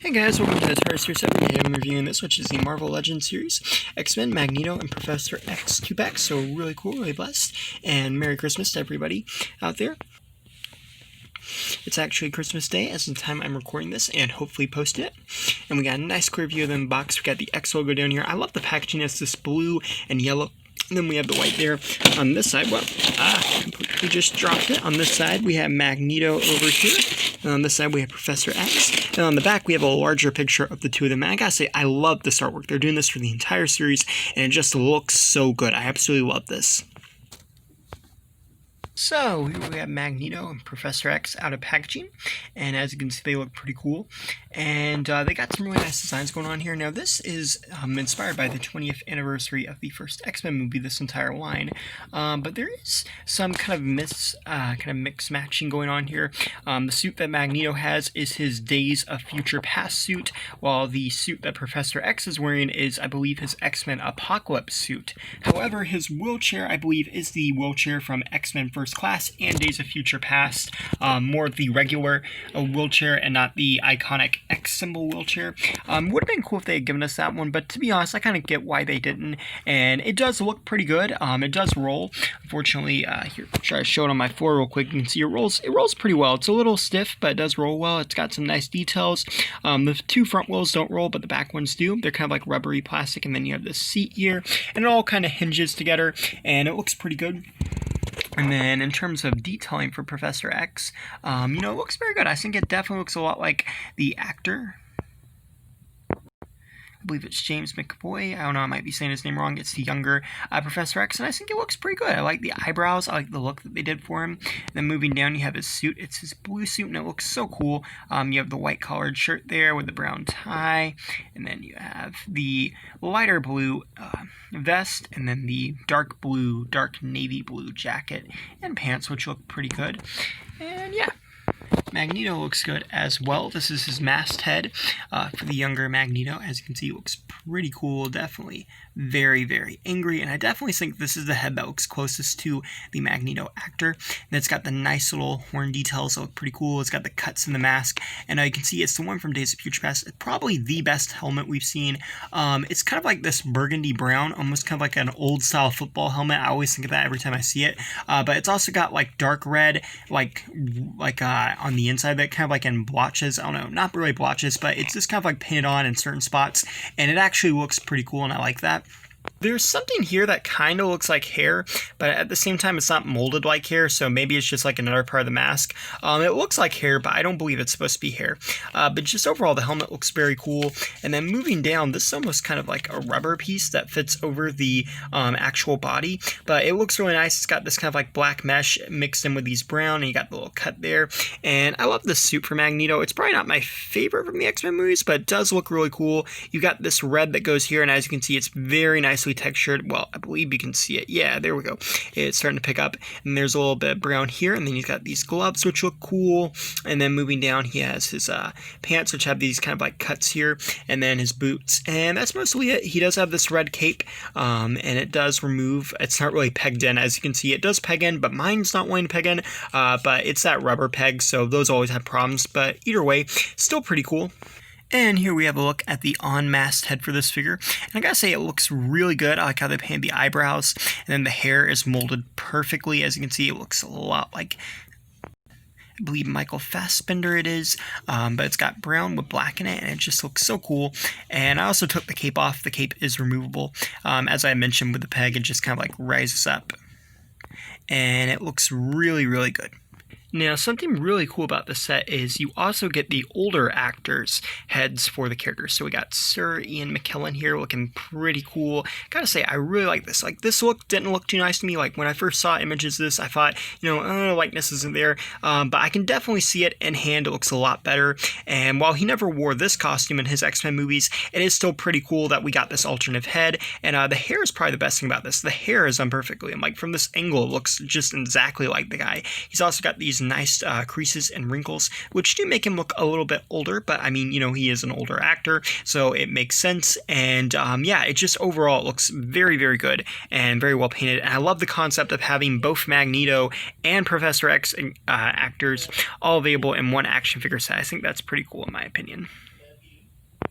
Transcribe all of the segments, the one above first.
Hey guys, welcome to the Tars Series 7. I'm reviewing this, which is the Marvel Legends series. X-Men, Magneto, and Professor X 2-packs, so really cool, really blessed. And Merry Christmas to everybody out there. It's actually Christmas Day as the time I'm recording this and hopefully post it. And we got a nice clear view of them box. We got the X logo down here. I love the packaging. It's this blue and yellow. And then we have the white there. On this side, well, completely just dropped it. On this side, we have Magneto over here. And on this side, we have Professor X. And on the back, we have a larger picture of the two of them. And I gotta say, I love this artwork. They're doing this for the entire series, and it just looks so good. I absolutely love this. So here we have Magneto and Professor X out of packaging, and as you can see, they look pretty cool, and they got some really nice designs going on here. Now this is inspired by the 20th anniversary of the first X-Men movie, this entire line, but there is some kind of mix matching going on here. The suit that Magneto has is his Days of Future Past suit, while the suit that Professor X is wearing is, I believe, his X-Men Apocalypse suit. However, his wheelchair, I believe, is the wheelchair from X-Men First Class and Days of Future Past, more the regular wheelchair and not the iconic X symbol wheelchair. Would have been cool if they had given us that one, but to be honest, I kind of get why they didn't, and it does look pretty good. It does roll. Unfortunately, here, try to show it on my floor real quick. You can see it rolls pretty well. It's a little stiff, but it does roll well. It's got some nice details. The two front wheels don't roll, but the back ones do. They're kind of like rubbery plastic, and then you have this seat here, and it all kind of hinges together, and it looks pretty good. And then in terms of detailing for Professor X, it looks very good. I think it definitely looks a lot like the actor. I believe it's James McAvoy. I don't know, I might be saying his name wrong. It's the younger Professor X, and I think it looks pretty good. I like the eyebrows. I like the look that they did for him. And then moving down, you have his suit. It's his blue suit, and it looks so cool. You have the white collared shirt there with the brown tie, and then you have the lighter blue vest, and then the dark navy blue jacket and pants, which look pretty good. And yeah. Magneto looks good as well. This is his Mast Head for the younger Magneto. As you can see, it looks pretty cool. Definitely very, very angry. And I definitely think this is the head that looks closest to the Magneto actor. And it's got the nice little horn details that look pretty cool. It's got the cuts in the mask. And you can see it's the one from Days of Future Past. It's probably the best helmet we've seen. It's kind of like this burgundy brown, almost kind of like an old style football helmet. I always think of that every time I see it. But it's also got like dark red, like on the inside that kind of like in blotches. I don't know, not really blotches, but it's just kind of like painted on in certain spots, and it actually looks pretty cool, and I like that. There's something here that kind of looks like hair, but at the same time it's not molded like hair, so maybe it's just like another part of the mask. It looks like hair, but I don't believe it's supposed to be hair. But just overall, the helmet looks very cool. And then moving down, this is almost kind of like a rubber piece that fits over the actual body, but it looks really nice. It's got this kind of like black mesh mixed in with these brown, and you got the little cut there. And I love this suit for Magneto. It's probably not my favorite from the X-Men movies, but it does look really cool. You got this red that goes here, and as you can see, it's very nicely textured. Well, I believe you can see it. Yeah, there we go. It's starting to pick up, and there's a little bit of brown here, and then he's got these gloves which look cool, and then moving down he has his pants which have these kind of like cuts here, and then his boots, and that's mostly it. He does have this red cape, and it does remove. It's not really pegged in, as you can see. It does peg in, but mine's not wanting to peg in, but it's that rubber peg, so those always have problems, but either way, still pretty cool. And here we have a look at the on-mast head for this figure. And I gotta say, it looks really good. I like how they painted the eyebrows, and then the hair is molded perfectly. As you can see, it looks a lot like, I believe, Michael Fassbender it is, but it's got brown with black in it, and it just looks so cool. And I also took the cape off. The cape is removable. As I mentioned with the peg, it just kind of like rises up, and it looks really, really good. Now, something really cool about this set is you also get the older actors' heads for the characters. So we got Sir Ian McKellen here looking pretty cool. Gotta say, I really like this. Like, this look didn't look too nice to me. Like, when I first saw images of this, I thought, likeness isn't there. But I can definitely see it in hand. It looks a lot better. And while he never wore this costume in his X-Men movies, it is still pretty cool that we got this alternative head. And the hair is probably the best thing about this. The hair is done perfectly. And like, from this angle, it looks just exactly like the guy. He's also got these nice creases and wrinkles, which do make him look a little bit older, but I mean, he is an older actor, so it makes sense. And yeah, it just overall looks very, very good and very well painted. And I love the concept of having both Magneto and Professor X actors all available in one action figure set. I think that's pretty cool in my opinion.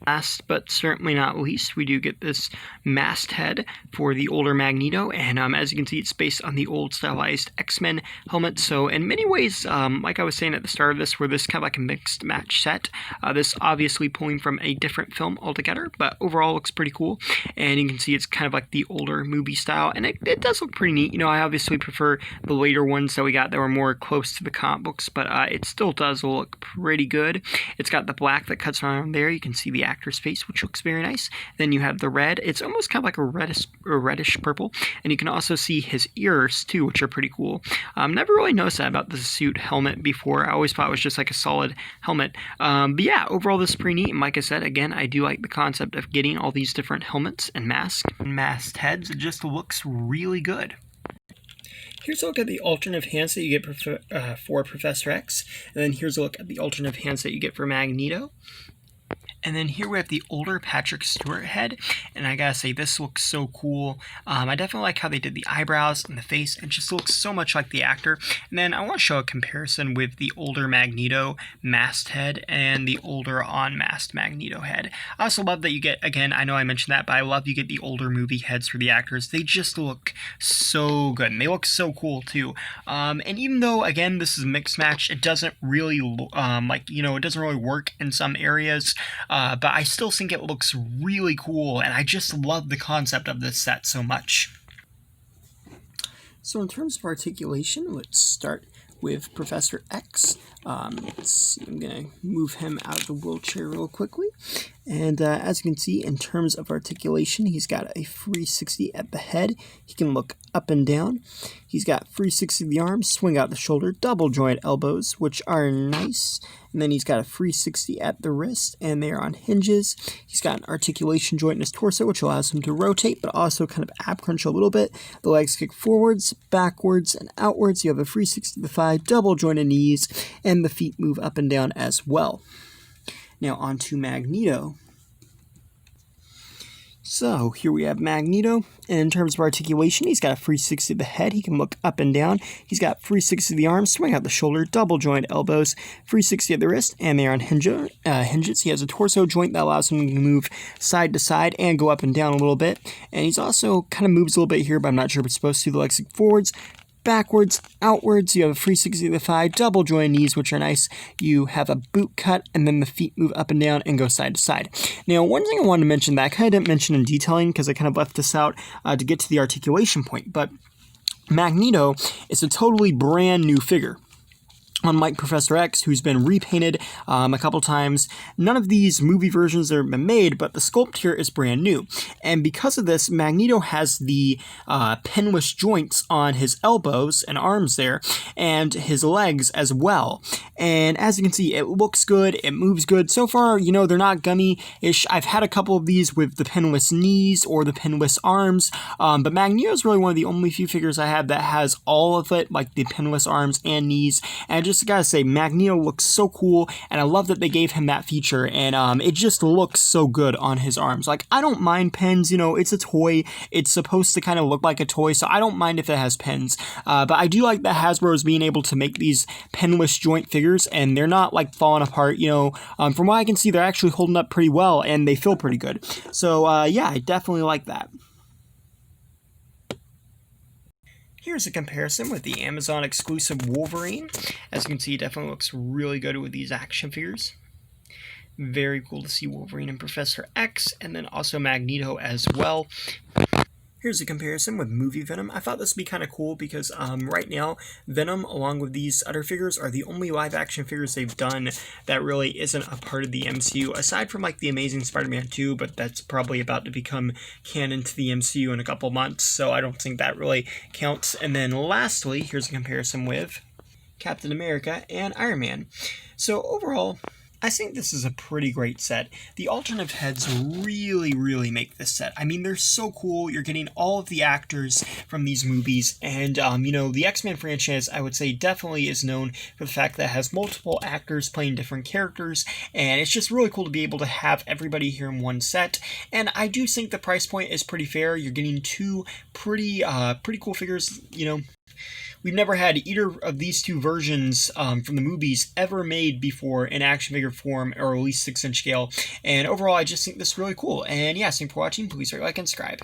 Last but certainly not least, we do get this Mast Head for the older Magneto, and as you can see, it's based on the old stylized X-Men helmet. So in many ways, like I was saying at the start of this, where this kind of like a mixed match set, this obviously pulling from a different film altogether, but overall looks pretty cool. And you can see it's kind of like the older movie style, and it does look pretty neat. You know, I obviously prefer the later ones that we got that were more close to the comic books, but it still does look pretty good. It's got the black that cuts around there. You can see the actor's face, which looks very nice. Then you have the red. It's almost kind of like a reddish purple, and you can also see his ears too, which are pretty cool. Never really noticed that about the suit helmet before. I always thought it was just like a solid helmet. But yeah, overall this is pretty neat. And like I said, again, I do like the concept of getting all these different helmets and masks and mast heads. It just looks really good. Here's a look at the alternative hands that you get for Professor X, and then here's a look at the alternative hands that you get for Magneto. And then here we have the older Patrick Stewart head, and I gotta say, this looks so cool. I definitely like how they did the eyebrows and the face. It just looks so much like the actor. And then I want to show a comparison with the older Magneto Mast Head and the older Unmasked Magneto head. I also love that you get, again, I know I mentioned that, but I love you get the older movie heads for the actors. They just look so good, and they look so cool too. And even though, again, this is a mixed match, it doesn't really, it doesn't really work in some areas. But I still think it looks really cool, and I just love the concept of this set so much. So in terms of articulation, let's start with Professor X. Let's see, I'm going to move him out of the wheelchair real quickly. And as you can see, in terms of articulation, he's got a 360 at the head. He can look up and down. He's got 360 of the arms, swing out the shoulder, double joint elbows, which are nice. And then he's got a 360 at the wrist, and they are on hinges. He's got an articulation joint in his torso, which allows him to rotate, but also kind of ab crunch a little bit. The legs kick forwards, backwards, and outwards. You have a 360 to the thigh, double jointed knees, and the feet move up and down as well. Now on to Magneto. So here we have Magneto, and in terms of articulation, he's got a 360 of the head. He can look up and down. He's got 360 of the arms, swing out the shoulder, double joint elbows, 360 at the wrist, and they are on hinges. He has a torso joint that allows him to move side to side and go up and down a little bit. And he's also kind of moves a little bit here, but I'm not sure if it's supposed to. The legs forwards, backwards, outwards. You have a 360 of the thigh, double joint knees, which are nice. You have a boot cut, and then the feet move up and down and go side to side. Now, one thing I wanted to mention that I kind of didn't mention in detailing because I kind of left this out to get to the articulation point, but Magneto is a totally brand new figure. Unlike Professor X, who's been repainted a couple times, none of these movie versions have been made, but the sculpt here is brand new. And because of this, Magneto has the pinless joints on his elbows and arms there, and his legs as well. And as you can see, it looks good, it moves good. So far, they're not gummy-ish. I've had a couple of these with the pinless knees or the pinless arms, but Magneto is really one of the only few figures I have that has all of it, like the pinless arms and knees. And just gotta say, Magneto looks so cool, and I love that they gave him that feature, and it just looks so good on his arms. Like, I don't mind pins, it's a toy, it's supposed to kind of look like a toy, so I don't mind if it has pins, but I do like that Hasbro is being able to make these pinless joint figures, and they're not, like, falling apart, from what I can see, they're actually holding up pretty well, and they feel pretty good. So, yeah, I definitely like that. Here's a comparison with the Amazon exclusive Wolverine. As you can see, it definitely looks really good with these action figures. Very cool to see Wolverine and Professor X, and then also Magneto as well. Here's a comparison with movie Venom. I thought this would be kind of cool because right now, Venom, along with these other figures, are the only live-action figures they've done that really isn't a part of the MCU, aside from, like, The Amazing Spider-Man 2, but that's probably about to become canon to the MCU in a couple months, so I don't think that really counts. And then lastly, here's a comparison with Captain America and Iron Man. So overall, I think this is a pretty great set. The alternative heads really, really make this set. I mean, they're so cool. You're getting all of the actors from these movies, and, the X-Men franchise, I would say, definitely is known for the fact that it has multiple actors playing different characters, and it's just really cool to be able to have everybody here in one set, and I do think the price point is pretty fair. You're getting two pretty cool figures, We've never had either of these two versions from the movies ever made before in action figure form, or at least 6-inch scale. And overall, I just think this is really cool. And yeah, thanks for watching. Please rate, like, and subscribe.